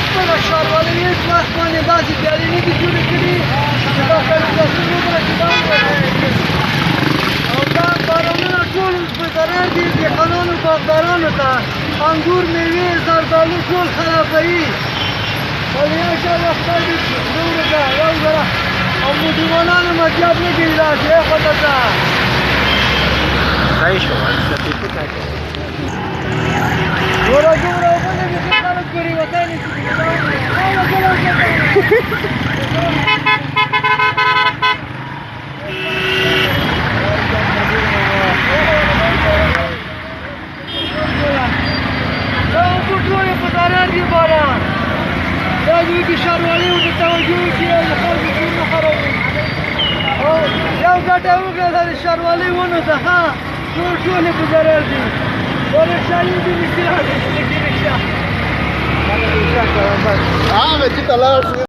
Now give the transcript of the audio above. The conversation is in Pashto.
خپله ښاروالۍ هېڅ وخت باندې داسې ویالې نه دي جوړې کړي چې دا کانالیزاسیون وګوره چې دا او دا بارانونه ټول په ضرر دي دهقانانو باغدارانو ته انګور میوې زردالو ټول خرابوي او انشاءالله خدای دې وروځه وګوره او مدیرانانو مطلب نه کوي داسې خواته ځه ګوره دومره اوبه نه دي ښه خلک پرې وتلی دا اوبه ټولې په ضرر دي باران دا دوی د ښاروالۍ ورته توجه وکړي او د خلکو کورونه خرابوي او یو ګټه وکړه دا د ښاروالۍ ونو ته ښه ټولې په ضرر دي دا رښتیاني دي رښتیا Ah, metí talar.